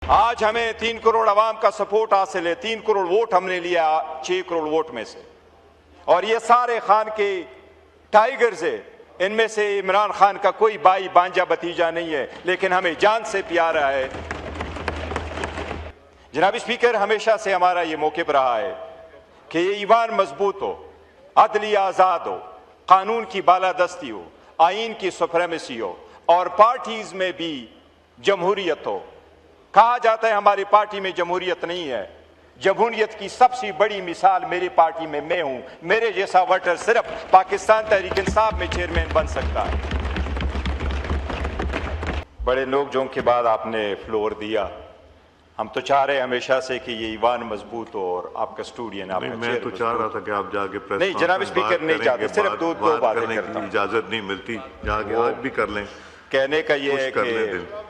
आज हमें 3 करोड़ अवाम का सपोर्ट हासिल है। 3 करोड़ वोट हमने लिया 6 करोड़ वोट में से, और ये सारे खान के टाइगर्स है। इनमें से इमरान खान का कोई भाई बांजा भतीजा नहीं है, लेकिन हमें जान से प्यारा है। जनाब स्पीकर, हमेशा से हमारा ये मौक़िफ़ रहा है कि ये ईवान मजबूत हो, अदलिया आज़ाद हो, कानून की बालादस्ती हो, आइन की सुप्रीमेसी हो और पार्टीज में भी जमहूरियत हो। कहा जाता है हमारी पार्टी में जमहूरियत नहीं है। जमहूरियत की सबसे बड़ी मिसाल मेरी पार्टी में मैं हूं। मेरे जैसा वोटर सिर्फ पाकिस्तान तहरीक इंसाफ में चेयरमैन बन सकता है। बड़े लोग जो के बाद आपने फ्लोर दिया, हम तो चाह रहे हमेशा से कि ये ईवान मजबूत हो और आप कस्टोडियन आप। मैं तो चाह रहा था कि आप जाके प्रेस नहीं जनाब स्पीकर, नहीं चाहते, सिर्फ दो बातें करता हूं। इजाजत नहीं मिलती, जाके आज भी कर लें। कहने का ये है कि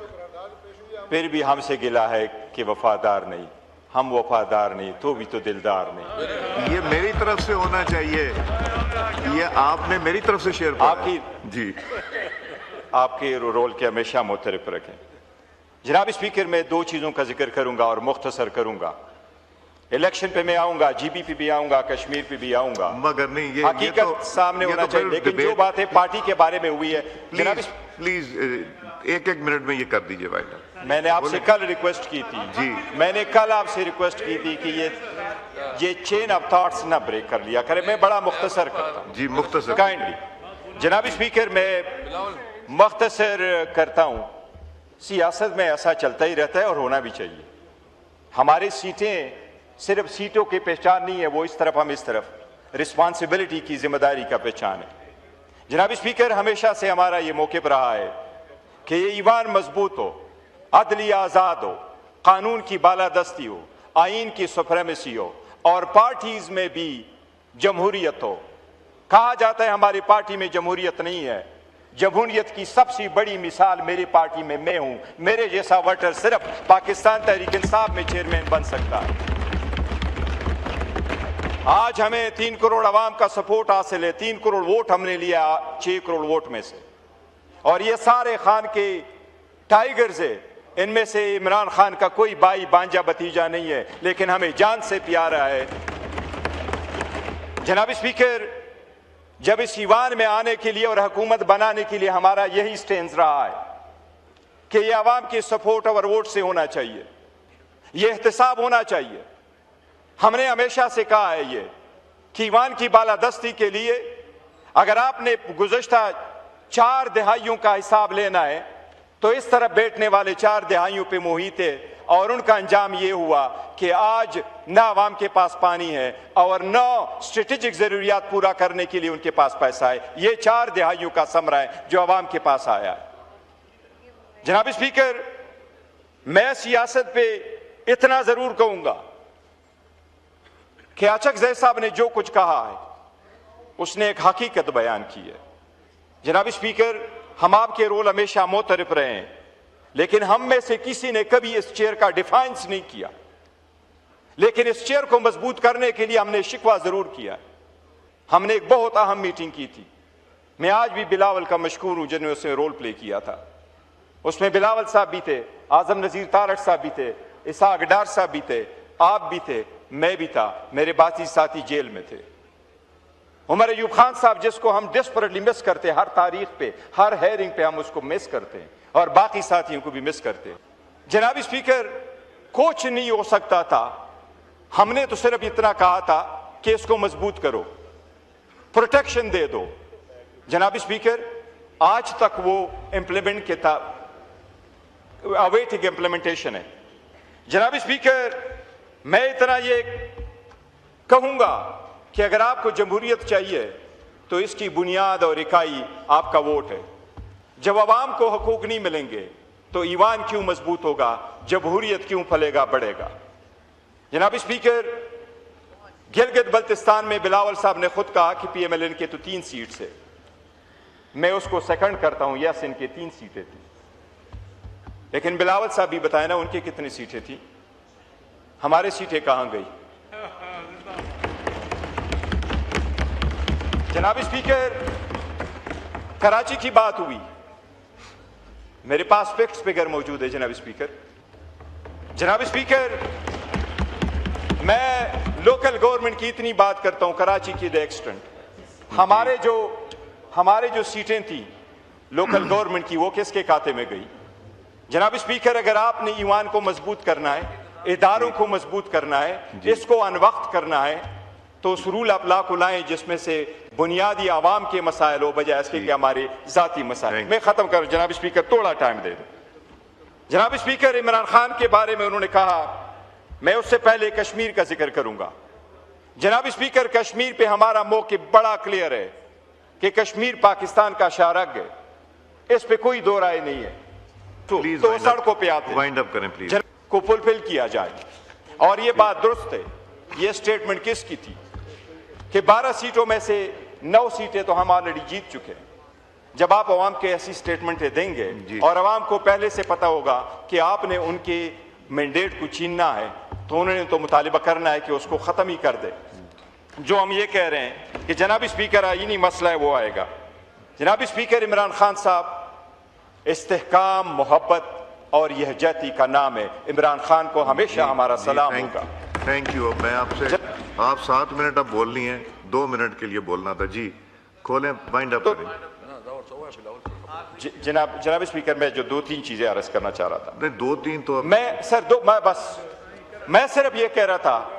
फिर भी हमसे गिला है कि वफादार नहीं। हम वफादार नहीं तो भी तो दिलदार नहीं। ये मेरी तरफ से होना चाहिए, ये आपने मेरी तरफ से शेयर किया। आपकी जी, आपके रोल के हमेशा मुतरफ रखें। जनाब स्पीकर, मैं 2 चीज़ों का जिक्र करूंगा और मुख्तसर करूंगा। इलेक्शन पे मैं आऊंगा, जीबी पे भी आऊंगा, कश्मीर पे भी आऊंगा, मगर नहीं ये हकीकत तो, सामने होना चाहिए। लेकिन जो बात है पार्टी के बारे में हुई है, प्लीज 1-1 मिनट में ये कर दीजिए भाई। मैंने आपसे कल रिक्वेस्ट की थी जी, मैंने कल आपसे रिक्वेस्ट की थी कि ये चेन ऑफ थॉट्स ना ब्रेक कर लिया करें। मैं बड़ा मुख्तसर करता हूँ जी, मुख्तसर काइंडली। जनाब स्पीकर, मैं मुख्तसर करता हूँ। सियासत में ऐसा चलता ही रहता है और होना भी चाहिए। हमारी सीटें सिर्फ सीटों की पहचान नहीं है, वो इस तरफ हम इस तरफ रिस्पॉन्सिबिलिटी की जिम्मेदारी का पहचान है। जनाब स्पीकर, हमेशा से हमारा ये मौक़िफ़ रहा है कि ये ईवान मजबूत हो, अदलिया आज़ाद हो, कानून की बालादस्ती हो, आइन की सुप्रीमेसी हो और पार्टीज में भी जमहूरियत हो। कहा जाता है हमारी पार्टी में जमहूरियत नहीं है। जमहूरियत की सबसे बड़ी मिसाल मेरी पार्टी में मैं हूं। मेरे जैसा वोटर सिर्फ पाकिस्तान तहरीक इंसाफ में चेयरमैन बन सकता है। आज हमें 3 करोड़ अवाम का सपोर्ट हासिल है। 3 करोड़ वोट हमने लिया 6 करोड़ वोट में से, और ये सारे खान के टाइगर्स है। इनमें से इमरान खान का कोई भाई बांजा भतीजा नहीं है, लेकिन हमें जान से प्यारा है। जनाब स्पीकर, जब इस ईवान में आने के लिए और हुकूमत बनाने के लिए हमारा यही स्टैंड रहा है कि यह अवाम के सपोर्ट और वोट से होना चाहिए, यह एहतसाब होना चाहिए। हमने हमेशा से कहा है ये कि ईवान की बालादस्ती के लिए अगर आपने गुज़श्ता 4 दहाइयों का हिसाब लेना है तो इस तरह बैठने वाले 4 दहाइयों पे मुहित है, और उनका अंजाम ये हुआ कि आज न आवाम के पास पानी है और न स्ट्रेटेजिक जरूरियात पूरा करने के लिए उनके पास पैसा है। ये 4 दहाइयों का समरा है जो आवाम के पास आया है। जनाब स्पीकर, मैं सियासत पे इतना जरूर कहूंगा कि अचकज़ई साहब ने जो कुछ कहा है उसने एक हकीकत बयान की है। जनाब स्पीकर, हम आपके रोल हमेशा मुतरफ रहे हैं, लेकिन हम में से किसी ने कभी इस चेयर का डिफाइंस नहीं किया। लेकिन इस चेयर को मजबूत करने के लिए हमने शिकवा जरूर किया। हमने एक बहुत अहम मीटिंग की थी। मैं आज भी बिलावल का मशकूर हूं जिन्होंने उसमें रोल प्ले किया था। उसमें बिलावल साहब भी थे, आजम नजीर तारड़ साहब भी थे, इसाक डार साहब भी थे, आप भी थे, मैं भी था, मेरे बाकी साथी जेल में थे। उमर अयूब खान साहब, जिसको हम डेस्परेटली मिस करते हैं, हर तारीख पे हर हेयरिंग पे हम उसको मिस करते हैं, और बाकी साथियों को भी मिस करते हैं। जनाब स्पीकर, कुछ नहीं हो सकता था। हमने तो सिर्फ इतना कहा था कि इसको मजबूत करो, प्रोटेक्शन दे दो। जनाब स्पीकर, आज तक वो इंप्लीमेंट के था, अवेटिंग इंप्लीमेंटेशन है। जनाब स्पीकर, मैं इतना ये कहूंगा कि अगर आपको जमहूरियत चाहिए तो इसकी बुनियाद और इकाई आपका वोट है। जब आवाम को हकूक नहीं मिलेंगे तो ईवान क्यों मजबूत होगा, जमहूरियत क्यों फलेगा बढ़ेगा। जनाब स्पीकर, गिलगित बल्तिस्तान में बिलावल साहब ने खुद कहा कि PMLN के तो 3 सीट से, मैं उसको सेकंड करता हूं, यस इनके 3 सीटें थी, लेकिन बिलावल साहब भी बताए ना उनकी कितनी सीटें थी, हमारी सीटें कहां गई। जनाब स्पीकर, कराची की बात हुई, मेरे पास फैक्ट्स फिगर मौजूद है। जनाब स्पीकर, जनाब स्पीकर, मैं लोकल गवर्नमेंट की इतनी बात करता हूं, कराची की द एक्सटेंट हमारे जो सीटें थी लोकल गवर्नमेंट की, वो किसके खाते में गई? जनाब स्पीकर, अगर आपने ईमान को मजबूत करना है, इदारों को मजबूत करना है, इसको अनवक्त करना है, तो उस रूल ऑफ लॉ को लाएं जिसमें से बुनियादी आवाम के मसाइल हो, बजाय इसके कि हमारे जाती मसाइल। मैं खत्म करूं जनाब स्पीकर, थोड़ा टाइम दे दो। जनाब स्पीकर, इमरान खान के बारे में उन्होंने कहा, मैं उससे पहले कश्मीर का जिक्र करूंगा। जनाब स्पीकर, कश्मीर पे हमारा मौक़िफ़ बड़ा क्लियर है कि कश्मीर पाकिस्तान का शाहरग है, इस पे कोई दो राय नहीं है। तो सड़कों पे आते वाइंड अप करें प्लीज, को फुलफिल किया जाए। और ये बात दुरुस्त है, ये स्टेटमेंट किसकी थी कि 12 सीटों में से 9 सीटें तो हम ऑलरेडी जीत चुके हैं। जब आप अवाम के ऐसी स्टेटमेंटें देंगे और अवाम को पहले से पता होगा कि आपने उनके मैंडेट को छीनना है, तो उन्होंने तो मुतालिबा करना है कि उसको ख़त्म ही कर दे। जो हम ये कह रहे हैं कि जनाब स्पीकर आईनी मसला है वो आएगा। जनाब स्पीकर, इमरान खान साहब, इस्तेहकाम, मोहब्बत और यहजती का नाम है। इमरान खान को हमेशा हमारा सलाम होगा। Thank you. अब मैं आपसे, आप 7 मिनट अब बोलनी है, 2 मिनट के लिए बोलना था जी। खोलें, वाइंड अप करें। जनाब स्पीकर, मैं जो 2-3 चीजें अर्ज करना चाह रहा था। नहीं, 2-3 तो मैं सिर्फ ये कह रहा था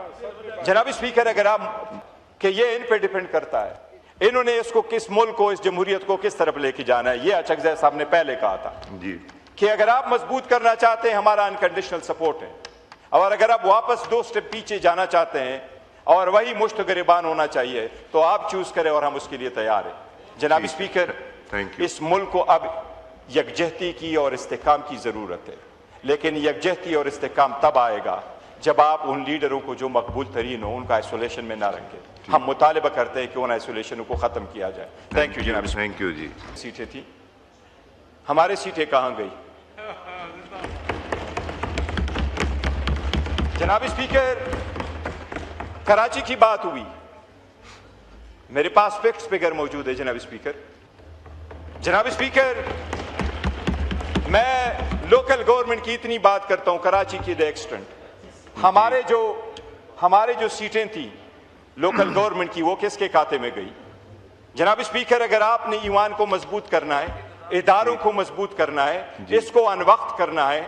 जनाब स्पीकर, अगर आप कि ये इन पे डिपेंड करता है, इन्होंने इसको किस मुल्क को, इस जमहूरियत को किस तरफ लेके जाना है। ये अचकज़ई साहब ने पहले कहा था जी कि अगर आप मजबूत करना चाहते हैं, हमारा अनकंडीशनल सपोर्ट है, और अगर आप वापस 2 स्टेप पीछे जाना चाहते हैं और वही मुश्त गिरबान होना चाहिए, तो आप चूज करें और हम उसके लिए तैयार हैं। जनाब स्पीकर, इस मुल्क को अब यकजहती की और इस्तेहकाम की जरूरत है, लेकिन यकजहती और इस्तेहकाम तब आएगा जब आप उन लीडरों को जो मकबूल तरीन हो उनका आइसोलेशन में ना रखें। हम मुतालिबा करते हैं कि उन आइसोलेशन को खत्म किया जाए। थैंक यू जनाब। थैंक यू जी। सीटें थी, हमारे सीटें कहां गई? जनाब स्पीकर, कराची की बात हुई, मेरे पास फिक्स फिगर मौजूद है। जनाब स्पीकर, मैं लोकल गवर्नमेंट की इतनी बात करता हूं, कराची की द एक्सटेंट हमारे जो सीटें थी लोकल गवर्नमेंट की, वो किसके खाते में गई? जनाब स्पीकर, अगर आपने ईमान को मजबूत करना है, इदारों को मजबूत करना है, इसको अनवक्त करना है,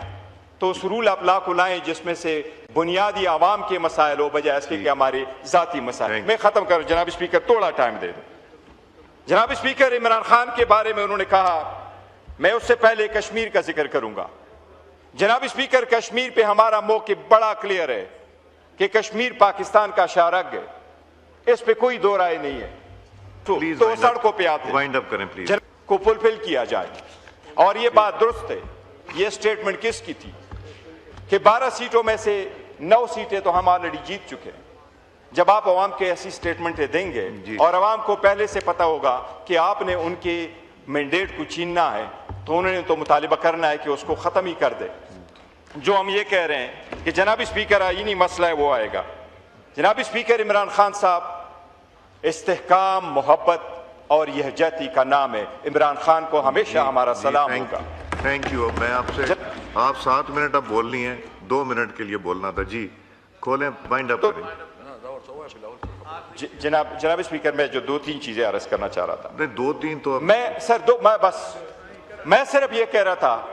तो उस रूल ऑफ लॉ को लाएं जिसमें से बुनियादी आवाम के मसाइल हो, बजाय इसके कि हमारे जाती मसाइल। मैं खत्म करूं जनाब स्पीकर, थोड़ा टाइम दे दो। जनाब स्पीकर, इमरान खान के बारे में उन्होंने कहा, मैं उससे पहले कश्मीर का जिक्र करूंगा। जनाब स्पीकर, कश्मीर पे हमारा मौक़िफ़ बड़ा क्लियर है कि कश्मीर पाकिस्तान का शाहरग है, इस पे कोई दो राय नहीं है। तो सड़कों पे आते वाइंड अप करें प्लीज, को फुलफिल किया जाए। और ये बात दुरुस्त है, ये स्टेटमेंट किसकी थी कि 12 सीटों में से 9 सीटें तो हम ऑलरेडी जीत चुके हैं। जब आप अवाम के ऐसी स्टेटमेंटें देंगे और अवाम को पहले से पता होगा कि आपने उनके मैंडेट को छीनना है, तो उन्होंने तो मुतालिबा करना है कि उसको ख़त्म ही कर दे। जो हम ये कह रहे हैं कि जनाब स्पीकर आईनी मसला है वो आएगा। जनाब स्पीकर, इमरान खान साहब, इस्तेहकाम, मोहब्बत और यहजती का नाम है। इमरान खान को हमेशा हमारा सलाम होगा। Thank you. मैं आपसे, आप 7 मिनट अब बोलनी है, 2 मिनट के लिए बोलना था जी। खोलें, वाइंड अप करें। जनाब स्पीकर, मैं जो 2-3 चीजें अर्ज करना चाह रहा था। नहीं, 2-3 तो मैं सिर्फ ये कह रहा था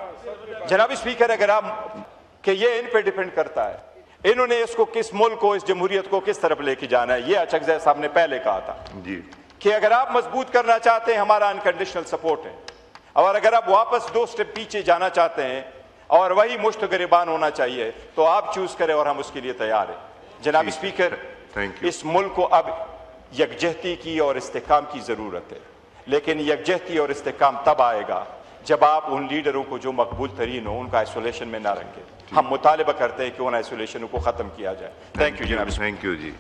जनाब स्पीकर, अगर आप कि ये इन पे डिपेंड करता है, इन्होंने इसको किस मुल्क को, इस जमहूरियत को किस तरफ लेके जाना है। ये अचकज़ई साहब ने पहले कहा था जी कि अगर आप मजबूत करना चाहते हैं, हमारा अनकंडीशनल सपोर्ट है, और अगर आप वापस 2 स्टेप पीछे जाना चाहते हैं और वही मुश्त गिरबान होना चाहिए, तो आप चूज करें और हम उसके लिए तैयार हैं। जनाब स्पीकर, इस मुल्क को अब यकजहती की और इस्तेहकाम की जरूरत है, लेकिन यकजहती और इस्तेहकाम तब आएगा जब आप उन लीडरों को जो मकबूल तरीन हो उनका आइसोलेशन में ना रखें। हम मुतालिबा करते हैं कि उन आइसोलेशन को खत्म किया जाए। थैंक यू जनाब। Thank you ji.